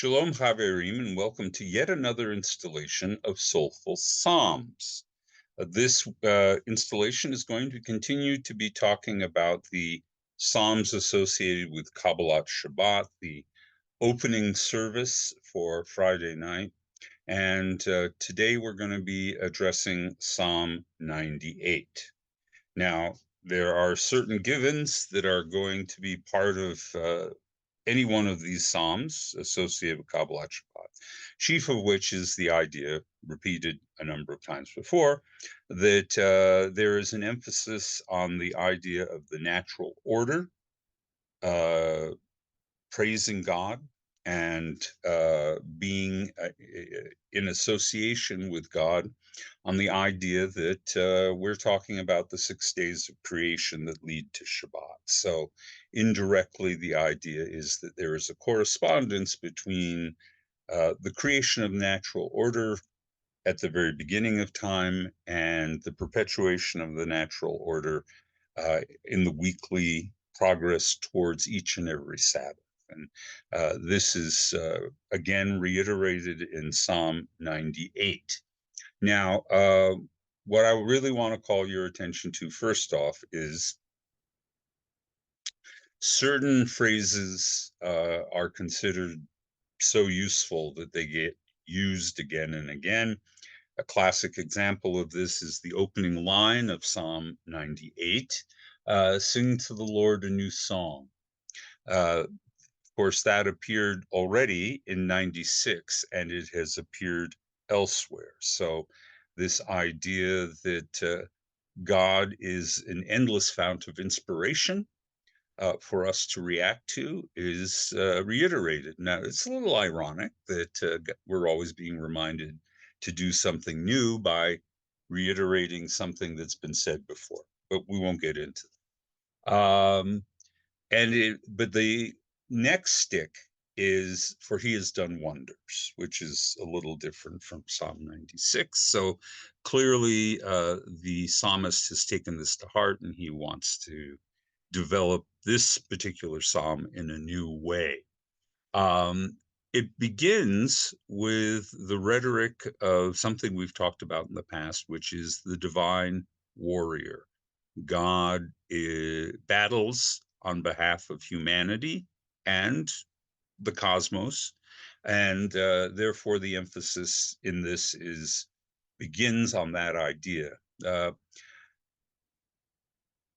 Shalom Chaverim, and welcome to yet another installation of Soulful Psalms. This installation is going to continue to be talking about the Psalms associated with Kabbalat Shabbat, the opening service for Friday night. And today we're going to be addressing Psalm 98. Now, there are certain givens that are going to be part of any one of these psalms associated with Kabbalat Shabbat, chief of which is the idea, repeated a number of times before, that there is an emphasis on the idea of the natural order, uh, praising God, and being in association with God on the idea that we're talking about the 6 days of creation that lead to Shabbat. So indirectly, the idea is that there is a correspondence between the creation of natural order at the very beginning of time and the perpetuation of the natural order in the weekly progress towards each and every Sabbath. And this is again reiterated in Psalm 98. Now, what I really want to call your attention to first off is certain phrases are considered so useful that they get used again and again. A classic example of this is the opening line of Psalm 98, sing to the Lord a new song. Of course, that appeared already in 96, and it has appeared elsewhere. So this idea that God is an endless fount of inspiration for us to react to is reiterated. Now, it's a little ironic that we're always being reminded to do something new by reiterating something that's been said before, but we won't get into that. But the next stick is for he has done wonders, which is a little different from Psalm 96. So clearly the psalmist has taken this to heart and he wants to develop this particular psalm in a new way. It begins with the rhetoric of something we've talked about in the past, which is the divine warrior. God battles on behalf of humanity and the cosmos, and therefore the emphasis in this begins on that idea.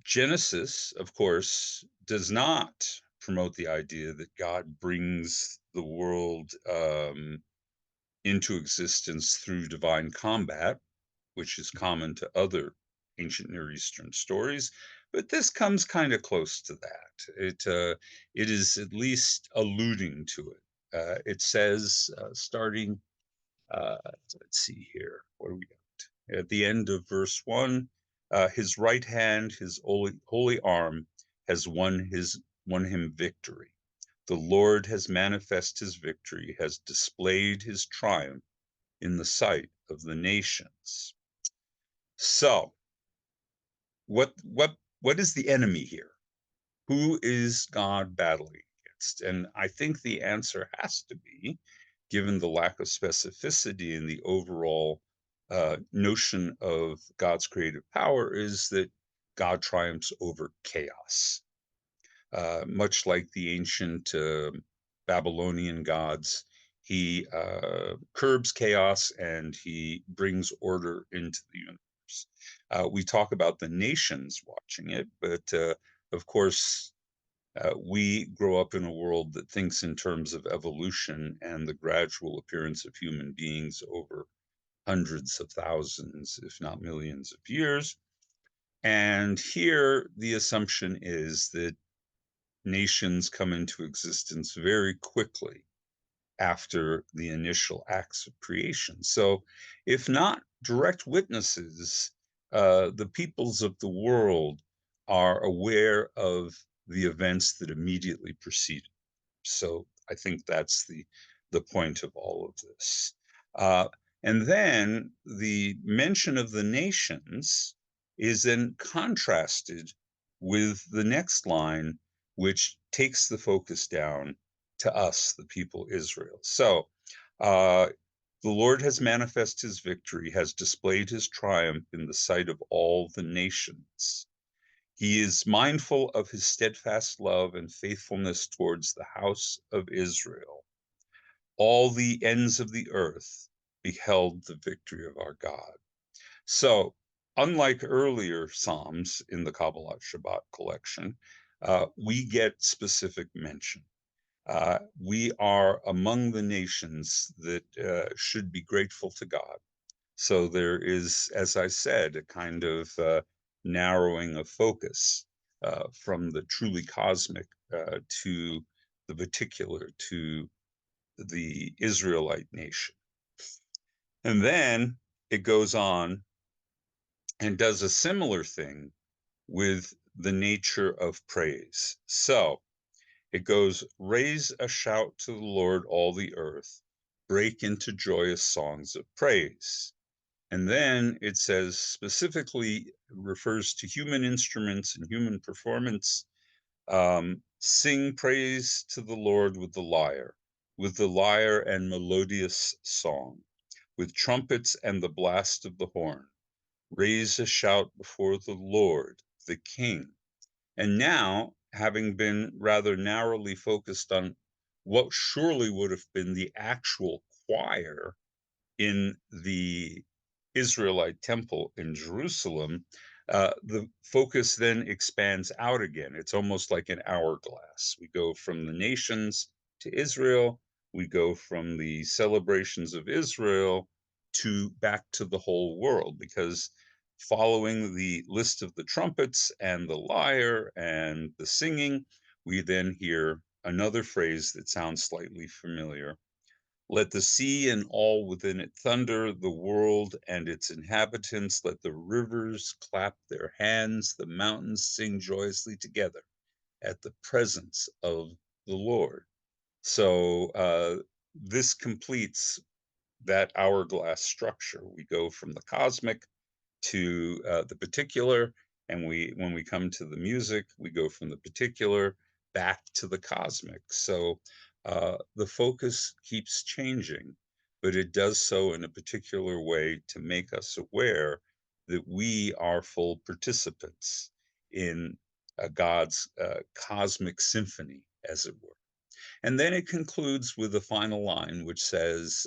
Genesis, of course, does not promote the idea that God brings the world into existence through divine combat, which is common to other ancient Near Eastern stories, but this comes kind of close to that. It is at least alluding to it. It says, starting, let's see here, what do we got? At the end of verse 1, his right hand, his holy arm has won him victory. The Lord has manifested his victory, has displayed his triumph in the sight of the nations. So, what is the enemy here? Who is God battling against? And I think the answer has to be, given the lack of specificity in the overall notion of God's creative power, is that God triumphs over chaos. Much like the ancient Babylonian gods, he curbs chaos and he brings order into the universe. We talk about the nations watching it, but of course, we grow up in a world that thinks in terms of evolution and the gradual appearance of human beings over hundreds of thousands, if not millions of years. And here, the assumption is that nations come into existence very quickly after the initial acts of creation. So, if not direct witnesses, the peoples of the world are aware of the events that immediately preceded. So, I think that's the point of all of this. And then the mention of the nations is then contrasted with the next line, which takes the focus down to us, the people Israel. So uh, the Lord has manifested his victory, has displayed his triumph in the sight of all the nations. He is mindful of his steadfast love and faithfulness towards the house of Israel. All the ends of the earth beheld the victory of our God. So, unlike earlier Psalms in the Kabbalat Shabbat collection, we get specific mention. We are among the nations that should be grateful to God. So there is, as I said, a kind of narrowing of focus from the truly cosmic to the particular, to the Israelite nation. And then it goes on and does a similar thing with the nature of praise. So it goes, raise a shout to the Lord, all the earth, break into joyous songs of praise. And then it says, specifically refers to human instruments and human performance. Sing praise to the Lord with the lyre and melodious song, with trumpets and the blast of the horn. Raise a shout before the Lord, the King. And now, having been rather narrowly focused on what surely would have been the actual choir in the Israelite temple in Jerusalem, the focus then expands out again. It's almost like an hourglass. We go from the nations to Israel, we go from the celebrations of Israel to back to the whole world, because following the list of the trumpets and the lyre and the singing, we then hear another phrase that sounds slightly familiar. Let the sea and all within it thunder, the world and its inhabitants. Let the rivers clap their hands, the mountains sing joyously together at the presence of the Lord. So this completes that hourglass structure. We go from the cosmic to the particular, and when we come to the music, we go from the particular back to the cosmic. So the focus keeps changing, but it does so in a particular way to make us aware that we are full participants in God's cosmic symphony, as it were. And then it concludes with the final line, which says,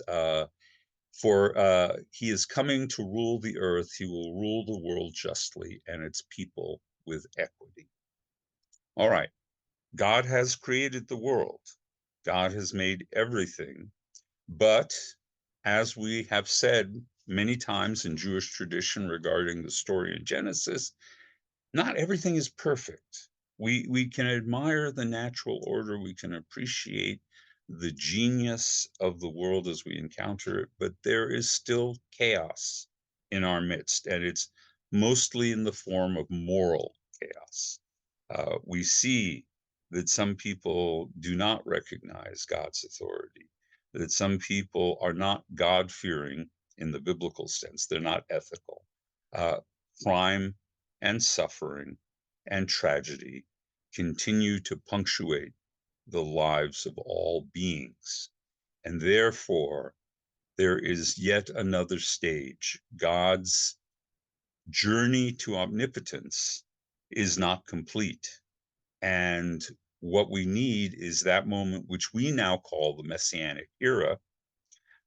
for he is coming to rule the earth. He will rule the world justly and its people with equity. All right. God has created the world. God has made everything. But as we have said many times in Jewish tradition regarding the story in Genesis, not everything is perfect. We can admire the natural order, we can appreciate the genius of the world as we encounter it, but there is still chaos in our midst, and it's mostly in the form of moral chaos. We see that some people do not recognize God's authority, that some people are not God-fearing in the biblical sense, they're not ethical. Crime and suffering and tragedy continue to punctuate the lives of all beings. And therefore, there is yet another stage. God's journey to omnipotence is not complete. And what we need is that moment, which we now call the Messianic era,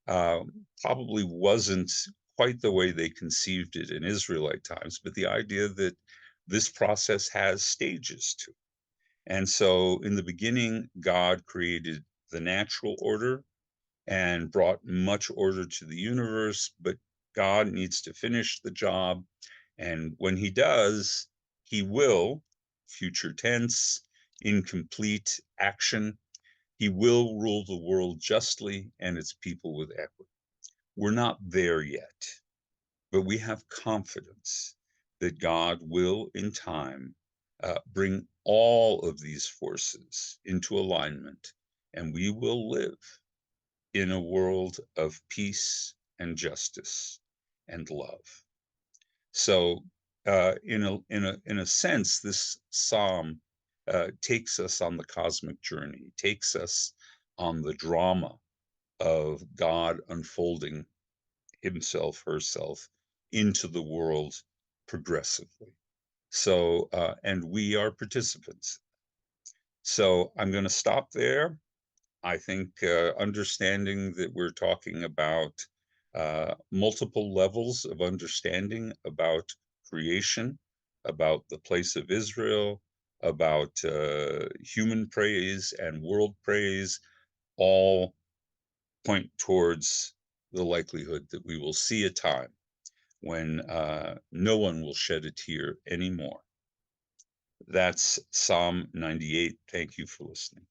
probably wasn't quite the way they conceived it in Israelite times, but the idea that this process has stages to it. And so in the beginning, God created the natural order and brought much order to the universe, but God needs to finish the job. And when he does, he will, future tense, in complete action, he will rule the world justly and its people with equity. We're not there yet, but we have confidence that God will, in time, bring all of these forces into alignment, and we will live in a world of peace and justice and love. So, in a sense, this psalm takes us on the cosmic journey, takes us on the drama of God unfolding himself, herself into the world progressively. So, and we are participants. So I'm going to stop there. I think understanding that we're talking about multiple levels of understanding about creation, about the place of Israel, about human praise and world praise, all point towards the likelihood that we will see a time when no one will shed a tear anymore. That's Psalm 98. Thank you for listening.